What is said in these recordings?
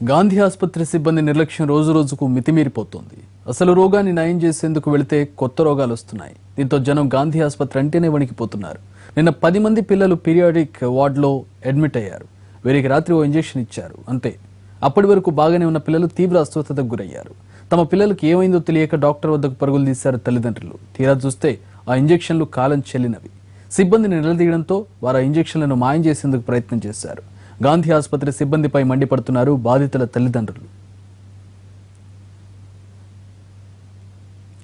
గాంధీ ఆసుపత్రి సిబ్బంది నిర్లక్ష్యం రోజు రోజుకు మితిమీరిపోతోంది. అసలు రోగాన్ని నయం చేసేందుకు వెళితే కొత్త రోగాలు వస్తున్నాయి. దీంతో జనం గాంధీ ఆసుపత్రి అంటేనే వణికిపోతున్నారు. నిన్న 10 మంది పిల్లలు పీరియాడిక్ వార్డులో అడ్మిట్ అయ్యారు. వీరికి రాత్రి ఓ ఇంజెక్షన్ ఇచ్చారు, అంతే. అప్పటి వరకు బాగానే ఉన్న పిల్లలు తీవ్ర అస్వస్థతకు గురయ్యారు. తమ పిల్లలకు ఏమైందో తెలియక డాక్టర్ వద్దకు పరుగులు తీశారు తల్లిదండ్రులు. తీరా చూస్తే ఆ ఇంజెక్షన్లు కాలం చెల్లినవి. సిబ్బందిని నిలదీయడంతో వారు ఆ ఇంజెక్షన్లను మాయం చేసేందుకు ప్రయత్నం చేశారు. గాంధీ ఆసుపత్రి సిబ్బందిపై మండిపడుతున్నారు బాధితుల తల్లిదండ్రులు.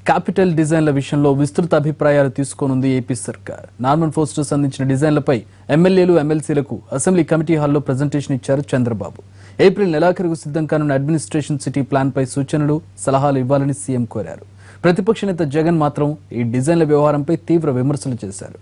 క్యాపిటల్ డిజైన్ల విషయంలో విస్తృత అభిప్రాయాలు తీసుకోనుంది ఏపీ సర్కార్. నార్మన్ ఫోస్టర్స్ అందించిన డిజైన్లపై ఎమ్మెల్యేలు, ఎమ్మెల్సీలకు అసెంబ్లీ కమిటీ హాల్లో ప్రజెంటేషన్ ఇచ్చారు చంద్రబాబు. ఏప్రిల్ నెలాఖరుకు సిద్ధం కానున్న అడ్మినిస్ట్రేషన్ సిటీ ప్లాన్ పై సూచనలు, సలహాలు ఇవ్వాలని సీఎం కోరారు. ప్రతిపక్ష నేత జగన్ మాత్రం ఈ డిజైన్ల వ్యవహారంపై తీవ్ర విమర్శలు చేశారు.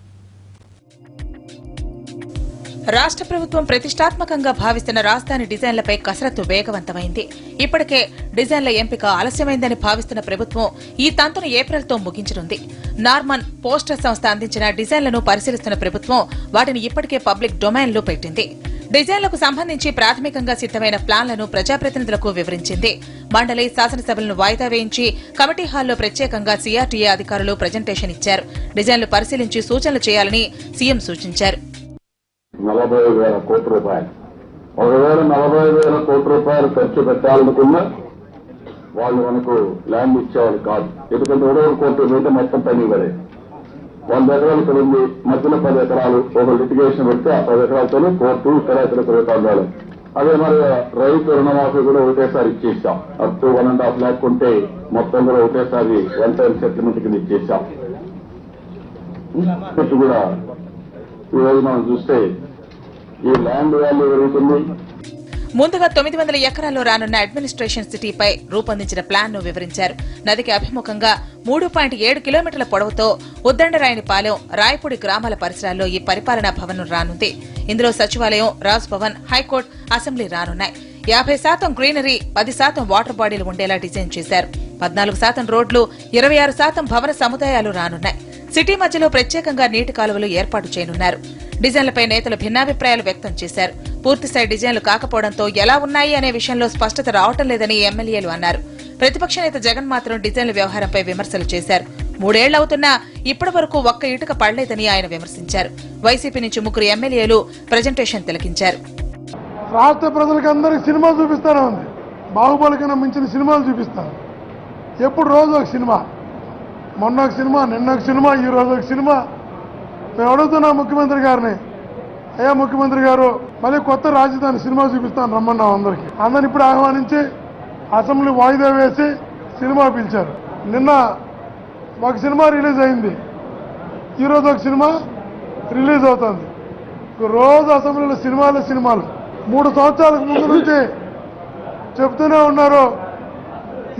రాష్ట్ర ప్రభుత్వం ప్రతిష్టాత్మకంగా భావిస్తున్న రాజధాని డిజైన్లపై కసరత్తు వేగవంతమైంది. ఇప్పటికే డిజైన్ల ఎంపిక ఆలస్యమైందని భావిస్తున్న ప్రభుత్వం ఈ తంతును ఏప్రిల్తో ముగించనుంది. నార్మన్ పోస్టర్ సంస్థ అందించిన డిజైన్లను పరిశీలిస్తున్న ప్రభుత్వం వాటిని ఇప్పటికే పబ్లిక్ డొమైన్లో పెట్టింది. డిజైన్లకు సంబంధించి ప్రాథమికంగా సిద్దమైన ప్లాన్లను ప్రజాప్రతినిధులకు వివరించింది. మండలి, శాసనసభలను వాయిదా వేయించి కమిటీ హాల్లో ప్రత్యేకంగా సీఆర్టీఏ అధికారులు ప్రజెంటేషన్ ఇచ్చారు. డిజైన్లు పరిశీలించి సూచనలు చేయాలని సీఎం సూచించారు. 40,000 కోట్ల రూపాయలు, ఒకవేళ 40,000 కోట్ల రూపాయలు ఖర్చు పెట్టాలనుకున్నా వాళ్ళు మనకు ల్యాండ్ ఇచ్చేవాళ్ళు కాదు. ఎందుకంటే 20 కోట్ల మీద మొత్తం పని ఇవ్వలే. 100 ఎకరాలు ఇక్కడ ఉంది, మధ్యలో 10 ఎకరాలు ఒక లిటిగేషన్ పెడితే ఆ 10 ఎకరాలతోనే కోర్టు ఇక్కడ రూపాయలు. అదే మరి రైతు రుణమాఫీ కూడా ఒకటేసారి ఇచ్చేసాం. అప్ టు 1.5 lakh ఉంటే మొత్తం కూడా ఒకటేసారి 1 time సెటిల్మెంట్ కింద ఇచ్చేసాం. కూడా ఈరోజు మనం చూస్తే ఈ ల్యాండ్ వాల్యూ పెరుగుతుంది. ముందుగా 900 ఎకరాల్లో రానున్న అడ్మినిస్ట్రేషన్ సిటీపై రూపొందించిన ప్లాన్ ను వివరించారు. నదికి అభిముఖంగా 3.7 కిలోమీటర్ల పొడవుతో ఉద్దండరాయనిపాలెం, రాయపూడి గ్రామాల పరిసరాల్లో ఈ పరిపాలనా భవనం రానుంది. ఇందులో సచివాలయం, రాజ్ భవన్, హైకోర్టు, అసెంబ్లీ రానున్నాయి. 50% గ్రీనరీ, 10% వాటర్ బాడీలు ఉండేలా డిజైన్ చేశారు. 14% రోడ్లు, 26% భవన సముదాయాలు రానున్నాయి. సిటీ మధ్యలో ప్రత్యేకంగా నీటి కాలువలు ఏర్పాటు చేయనున్నారు. డిజైన్లపై నేతలు భిన్నాభిప్రాయాలు వ్యక్తం చేశారు. పూర్తిస్థాయి డిజైన్లు కాకపోవడంతో ఎలా ఉన్నాయి అనే విషయంలో స్పష్టత రావటం లేదని ఎమ్మెల్యేలు అన్నారు. ప్రతిపక్ష నేత జగన్ మాత్రం డిజైన్ల వ్యవహారంపై విమర్శలు చేశారు. 3 ఏళ్లవుతున్నా ఇప్పటి వరకు ఒక్క ఇటుక పడలేదని ఆయన విమర్శించారు. వైసీపీ నుంచి 3 ఎమ్మెల్యేలు ప్రజెంటేషన్ తిలకించారు. రాష్ట్ర ప్రజలకు అందరికి సినిమా చూపిస్తానే ఉంది. బాహుబలి కన్నా మించిన సినిమాలు చూపిస్తాను. ఎప్పుడు రోజు ఒక సినిమా, మొన్న ఒక సినిమా, నిన్న ఒక సినిమా, ఈ రోజు ఒక సినిమా. మేము అడుగుతున్నాం ముఖ్యమంత్రి గారిని, అయ్యా ముఖ్యమంత్రి గారు మళ్ళీ కొత్త రాజధాని సినిమా చూపిస్తాను రమ్మన్నాం అందరికి. అందరిని ఇప్పుడు ఆహ్వానించి అసెంబ్లీ వాయిదా వేసి సినిమా పిలిచారు. నిన్న ఒక సినిమా రిలీజ్ అయింది, ఈరోజు ఒక సినిమా రిలీజ్ అవుతుంది. రోజు అసెంబ్లీలో సినిమాలు 3 సంవత్సరాలకు ముందు నుంచి చెప్తూనే ఉన్నారు.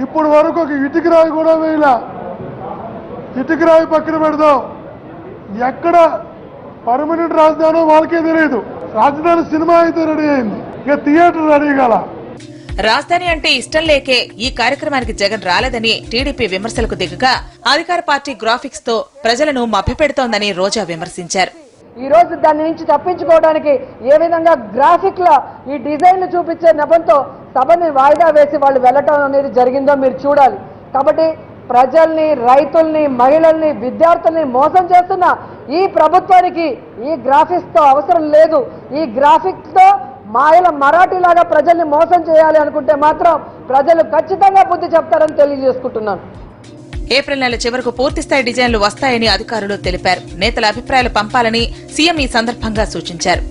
ఇప్పుడు వరకు ఒక ఇటుక రాయి కూడా వేయలా. ఇటుక రాయి పక్కన పెడదాం, ఎక్కడ పర్మనెంట్ రాజధాని వాళ్ళకే తెలియదు. రాజధాని సినిమా అయితే రెడీ అయింది, ఇక థియేటర్ రెడీ కాల. రాజధాని అంటే ఇష్టం లేకే ఈ కార్యక్రమానికి జగన్ రాలేదని టీడీపీ విమర్శలకు దిగగా అధికార పార్టీ గ్రాఫిక్స్ తో ప్రజలను మభ్యపెడుతోందని రోజా విమర్శించారు. ఈ రోజు దాని నుంచి తప్పించుకోవడానికి ఏ విధంగా గ్రాఫిక్ ల ఈ డిజైన్లు చూపించే నెపంతో సభని వాయిదా వేసి వాళ్ళు వెళ్లటం అనేది జరిగిందో మీరు చూడాలి. కాబట్టి ప్రజల్ని, రైతుల్ని, మహిళల్ని, విద్యార్థుల్ని మోసం చేస్తున్న ఈ ప్రభుత్వానికి ఈ గ్రాఫిక్స్ తో అవసరం లేదు. ఈ గ్రాఫిక్స్ తో మాయల మరాఠీలాగా ప్రజల్ని మోసం చేయాలి అనుకుంటే మాత్రం ప్రజలు ఖచ్చితంగా బుద్ధి చెప్తారని తెలియజేసుకుంటున్నాను. ఏప్రిల్ నెల చివరకు పూర్తిస్థాయి డిజైన్లు వస్తాయని అధికారులు తెలిపారు. నేతల అభిప్రాయాలు పంపాలని సీఎం ఈ సందర్భంగా సూచించారు.